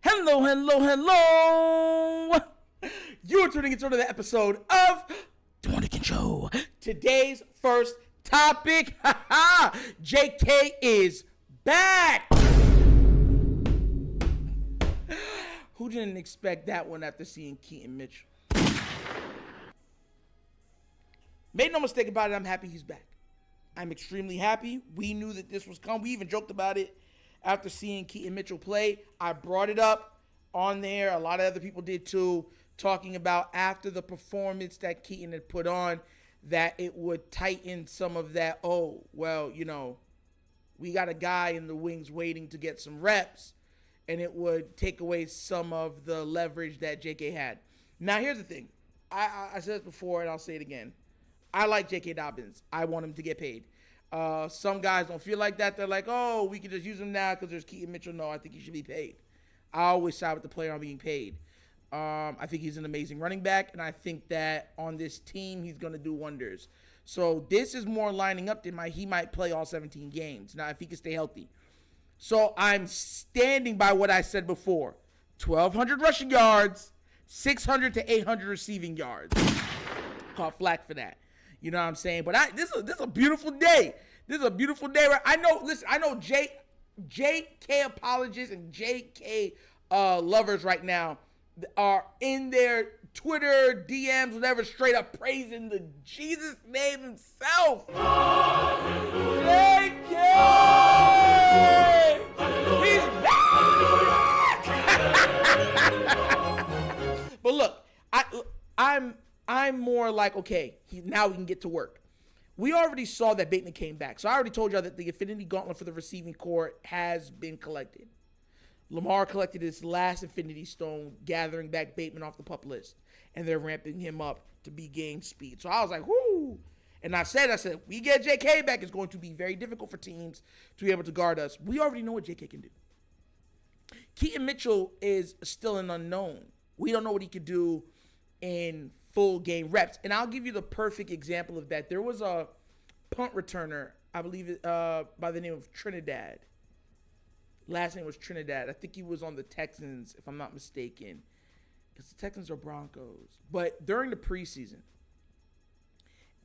Hello, hello, hello. You're tuning into another episode of TheWunderkindShow. Today's first topic, JK is back. Who didn't expect that one after seeing Keaton Mitchell? Made no mistake about it, I'm happy he's back. I'm extremely happy. We knew that this was coming. We even joked about it after seeing Keaton Mitchell play. I brought it up on there. A lot of other people did too, talking about after the performance that Keaton had put on, that it would tighten some of that, we got a guy in the wings waiting to get some reps, and it would take away some of the leverage that JK had. Now, here's the thing. I said this before, and I'll say it again. I like J.K. Dobbins. I want him to get paid. Some guys don't feel like that. They're like, oh, we can just use him now because there's Keaton Mitchell. No, I think he should be paid. I always side with the player on being paid. I think he's an amazing running back, and I think that on this team, he's going to do wonders. So this is more lining up than he might play all 17 games. Now, if he can stay healthy. So I'm standing by what I said before. 1,200 rushing yards, 600 to 800 receiving yards. Caught flack for that. You know what I'm saying? But this is a beautiful day. This is a beautiful day. Right? I know JK apologists and JK lovers right now are in their Twitter DMs, whatever, straight up praising the Jesus name himself. JK! He's back! But look, I'm more like, okay, now we can get to work. We already saw that Bateman came back. So I already told y'all that the Infinity Gauntlet for the receiving corps has been collected. Lamar collected his last Infinity Stone, gathering back Bateman off the PUP list. And they're ramping him up to be game speed. So I was like, whoo. And I said, we get JK back. It's going to be very difficult for teams to be able to guard us. We already know what JK can do. Keaton Mitchell is still an unknown. We don't know what he could do in full game reps. And I'll give you the perfect example of that. There was a punt returner, I believe, by the name of Trinidad. Last name was Trinidad. I think he was on the Texans, if I'm not mistaken. Because the Texans are Broncos. But during the preseason,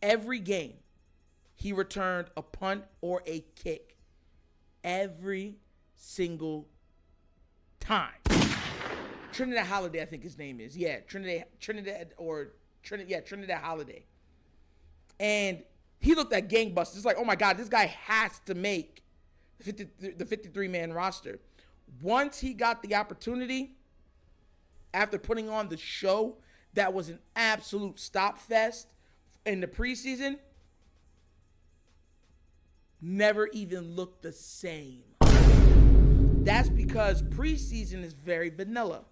every game, he returned a punt or a kick. Every single time. Trinidad Holiday, I think his name is. Yeah, Trinidad Holiday. And he looked at gangbusters. It's like, oh my God, this guy has to make the 53-man roster. Once he got the opportunity, after putting on the show that was an absolute stop fest in the preseason, never even looked the same. That's because preseason is very vanilla.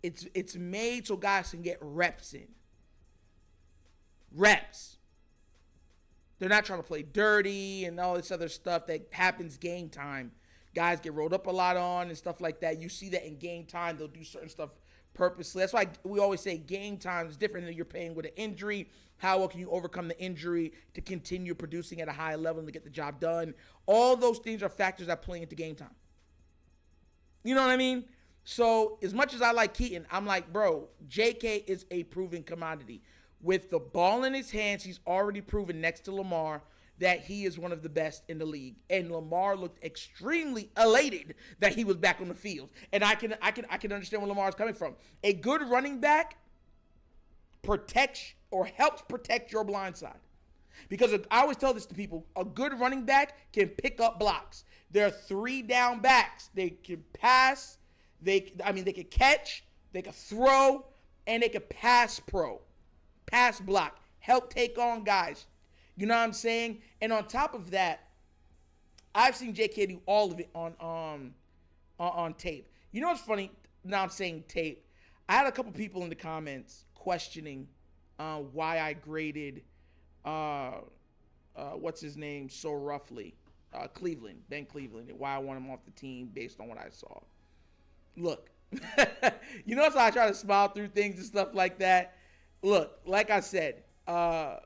It's made so guys can get reps in. Reps. They're not trying to play dirty and all this other stuff that happens game time. Guys get rolled up a lot on and stuff like that. You see that in game time. They'll do certain stuff purposely. That's why we always say game time is different than you're playing with an injury. How well can you overcome the injury to continue producing at a high level and to get the job done? All those things are factors that play into game time. You know what I mean? So as much as I like Keaton, I'm like, bro, JK is a proven commodity. With the ball in his hands, he's already proven next to Lamar that he is one of the best in the league. And Lamar looked extremely elated that he was back on the field. And I can understand where Lamar is coming from. A good running back protects or helps protect your blind side. Because I always tell this to people, a good running back can pick up blocks. There are 3 down backs. They can pass, they can catch, they can throw, and they can pass block, help take on guys. You know what I'm saying? And on top of that, I've seen JK do all of it on tape. You know what's funny? Now I'm saying tape. I had a couple people in the comments questioning why I graded what's his name so roughly, Ben Cleveland, and why I want him off the team based on what I saw. Look, you know how I try to smile through things and stuff like that. Look, like I said, I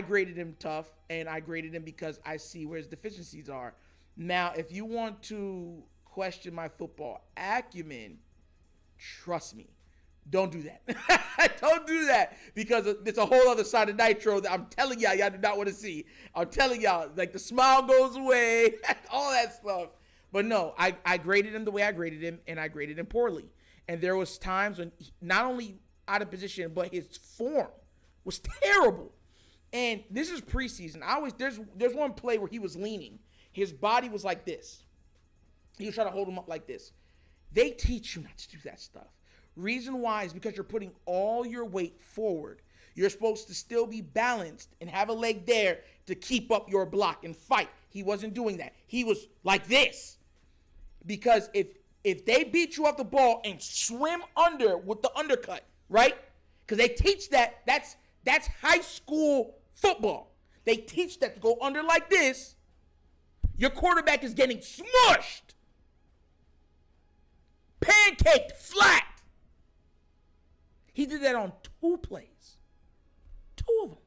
graded him tough, and I graded him because I see where his deficiencies are. Now, if you want to question my football acumen, trust me, don't do that. Don't do that, because it's a whole other side of Nitro that I'm telling y'all do not want to see. I'm telling y'all, like, the smile goes away, all that stuff. But no, I graded him the way I graded him, and I graded him poorly. And there was times when not only out of position, but his form was terrible. And this is preseason. There's one play where he was leaning. His body was like this. He was trying to hold him up like this. They teach you not to do that stuff. Reason why is because you're putting all your weight forward. You're supposed to still be balanced and have a leg there to keep up your block and fight. He wasn't doing that. He was like this. Because if they beat you off the ball and swim under with the undercut, right? Because they teach that. That's high school football. They teach that to go under like this. Your quarterback is getting smushed. Pancaked flat. He did that on 2 plays. 2 of them.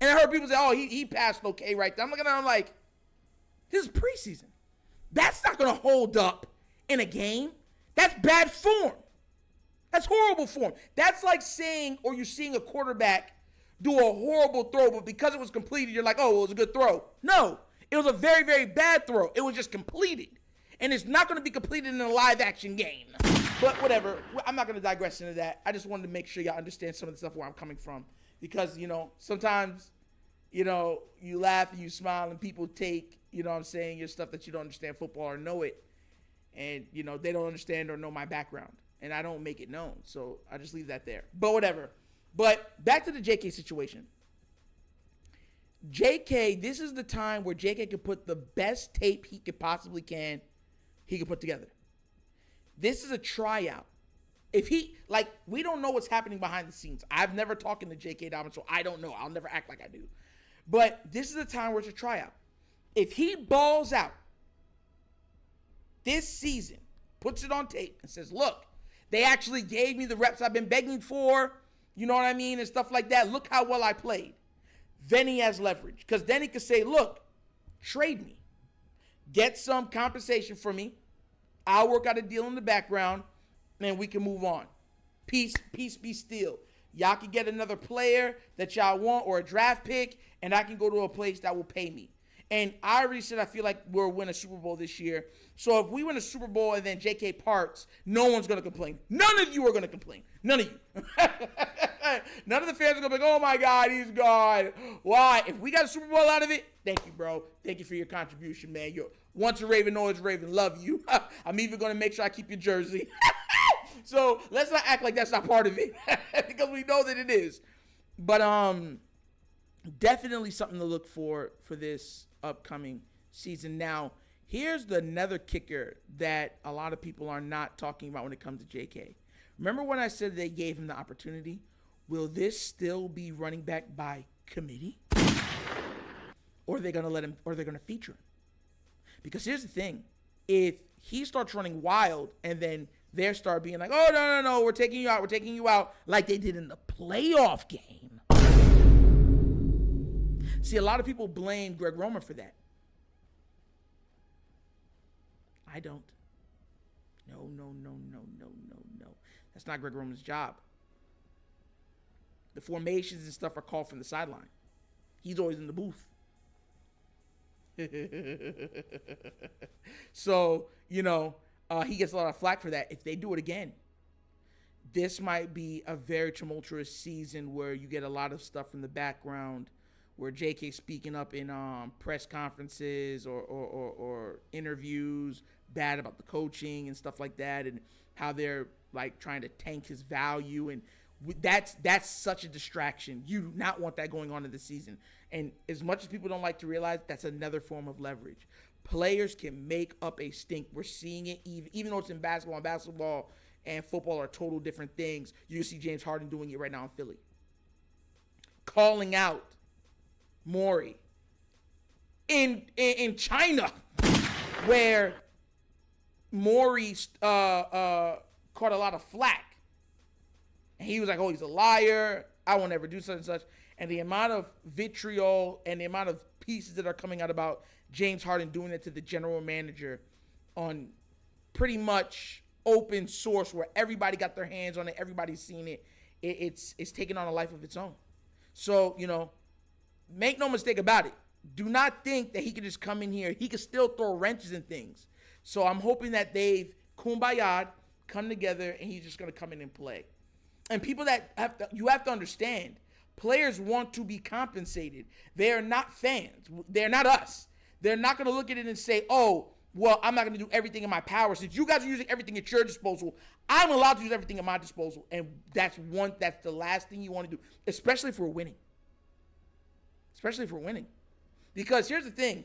And I heard people say, oh, he passed okay right there. I'm looking at him like, this is preseason. That's not going to hold up in a game. That's bad form. That's horrible form. That's like saying, or you're seeing a quarterback do a horrible throw, but because it was completed, you're like, oh, it was a good throw. No, it was a very, very bad throw. It was just completed. And it's not going to be completed in a live action game. But whatever, I'm not going to digress into that. I just wanted to make sure y'all understand some of the stuff where I'm coming from. Because, sometimes, you laugh and you smile and people take, what I'm saying, your stuff that you don't understand football or know it. And, they don't understand or know my background. And I don't make it known. So I just leave that there. But whatever. But back to the JK situation. JK, this is the time where JK could put the best tape he could possibly he could put together. This is a tryout. If we don't know what's happening behind the scenes. I've never talked to J.K. Dobbins, so I don't know. I'll never act like I do. But this is a time where it's a tryout. If he balls out this season, puts it on tape, and says, look, they actually gave me the reps I've been begging for, you know what I mean, and stuff like that. Look how well I played. Then he has leverage. Because then he could say, look, trade me. Get some compensation for me. I'll work out a deal in the background, and we can move on. Peace be still. Y'all can get another player that y'all want or a draft pick, and I can go to a place that will pay me. And I already said I feel like we'll win a Super Bowl this year. So if we win a Super Bowl and then JK parts, no one's going to complain. None of you are going to complain. None of you. None of the fans are going to be like, oh, my God, he's gone. Why? If we got a Super Bowl out of it, thank you, bro. Thank you for your contribution, man. You're once a Raven, always a Raven. Love you. I'm even going to make sure I keep your jersey. So let's not act like that's not part of it because we know that it is. But definitely something to look for this upcoming season. Now, here's the another kicker that a lot of people are not talking about when it comes to JK. Remember when I said they gave him the opportunity? Will this still be running back by committee? Or are they going to let him, or they're going to feature him? Because here's the thing. If he starts running wild and then they start being like, oh, no, we're taking you out, like they did in the playoff game. See, a lot of people blame Greg Roman for that. I don't. No. That's not Greg Roman's job. The formations and stuff are called from the sideline. He's always in the booth. So, he gets a lot of flack for that. If they do it again, this might be a very tumultuous season where you get a lot of stuff from the background, where JK speaking up in press conferences or interviews bad about the coaching and stuff like that, and how they're like trying to tank his value, and that's such a distraction. You do not want that going on in the season. And as much as people don't like to realize, that's another form of leverage. Players can make up a stink. We're seeing it even though it's in basketball. And basketball and football are total different things. You see James Harden doing it right now in Philly. Calling out Maury in China, where Maury caught a lot of flack. And he was like, oh, he's a liar. I won't ever do such and such. And the amount of vitriol and the amount of pieces that are coming out about James Harden doing it to the general manager on pretty much open source where everybody got their hands on it, everybody's seen it. It's taking on a life of its own. So, make no mistake about it. Do not think that he could just come in here. He could still throw wrenches and things. So I'm hoping that they've kumbaya'd, come together, and he's just going to come in and play. And people you have to understand, players want to be compensated. They are not fans. They're not us. They're not going to look at it and say, oh, well, I'm not going to do everything in my power. Since you guys are using everything at your disposal, I'm allowed to use everything at my disposal. And that's the last thing you want to do, especially if we're winning. Because here's the thing.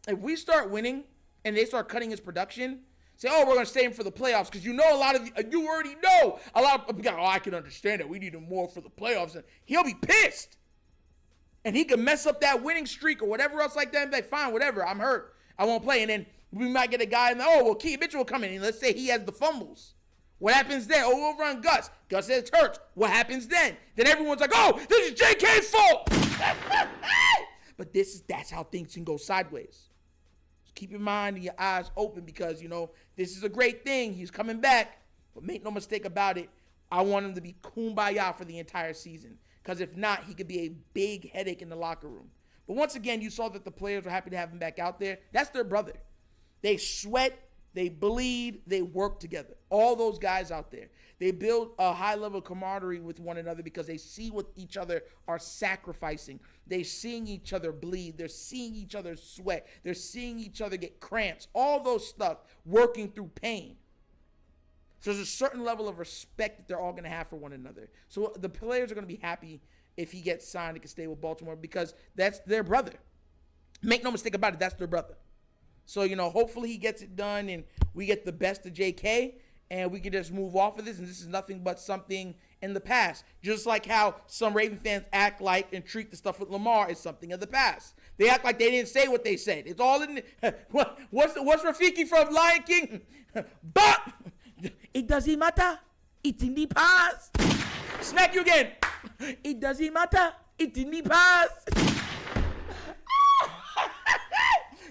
If we start winning and they start cutting his production, say, oh, we're going to stay in for the playoffs, because you already know a lot of people, I can understand it. We need him more for the playoffs. And he'll be pissed. And he can mess up that winning streak or whatever else like that and be like, fine, whatever, I'm hurt. I won't play. And then we might get a guy and Keaton Mitchell will come in and let's say he has the fumbles. What happens then? Oh, we'll run Gus. Gus says hurts. What happens then? Then everyone's like, oh, this is JK's fault. But that's how things can go sideways. Just keep your mind and your eyes open because, this is a great thing. He's coming back. But make no mistake about it, I want him to be kumbaya for the entire season. Because if not, he could be a big headache in the locker room. But once again, you saw that the players were happy to have him back out there. That's their brother. They sweat, they bleed, they work together. All those guys out there. They build a high level of camaraderie with one another because they see what each other are sacrificing. They're seeing each other bleed. They're seeing each other sweat. They're seeing each other get cramps. All those stuff working through pain. So there's a certain level of respect that they're all going to have for one another. So the players are going to be happy if he gets signed and can stay with Baltimore because that's their brother. Make no mistake about it, that's their brother. So, hopefully he gets it done and we get the best of JK and we can just move off of this. And this is nothing but something in the past. Just like how some Raven fans act like and treat the stuff with Lamar as something of the past. They act like they didn't say what they said. It's all in what's Rafiki from Lion King? But it doesn't matter. It's in the past. Smack you again. It doesn't matter. It's in the past.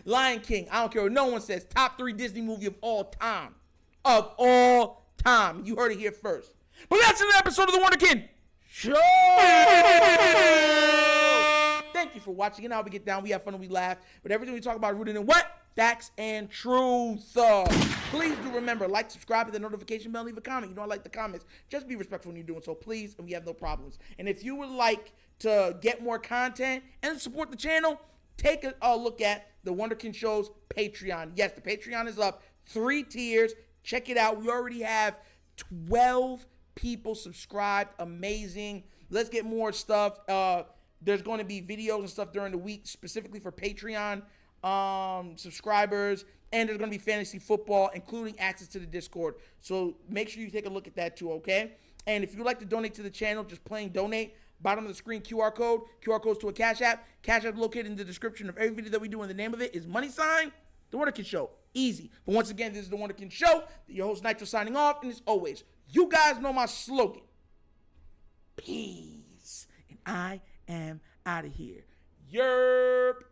Lion King. I don't care what no one says. Top 3 Disney movie of all time. Of all time. You heard it here first. But that's another episode of The Wunderkind Show. Thank you for watching. And now we get down. We have fun and we laugh. But everything we talk about rooted in what? Facts and truth. Please do remember, like, subscribe, hit the notification bell, leave a comment. I like the comments. Just be respectful when you're doing so, please, and we have no problems. And if you would like to get more content and support the channel, take a look at The Wunderkind Show's Patreon. Yes, the Patreon is up. 3 tiers. Check it out. We already have 12 people subscribed. Amazing. Let's get more stuff. There's going to be videos and stuff during the week specifically for Patreon subscribers, and there's going to be fantasy football, including access to the Discord. So make sure you take a look at that too, okay? And if you'd like to donate to the channel, just plain donate. Bottom of the screen, QR code. QR code's to a Cash App. Cash App located in the description of every video that we do, and the name of it is $, The Wunderkind Show. Easy. But once again, this is The Wunderkind Show. Your host, Nitro, signing off. And as always, you guys know my slogan. Peace. And I am out of here. Yerp.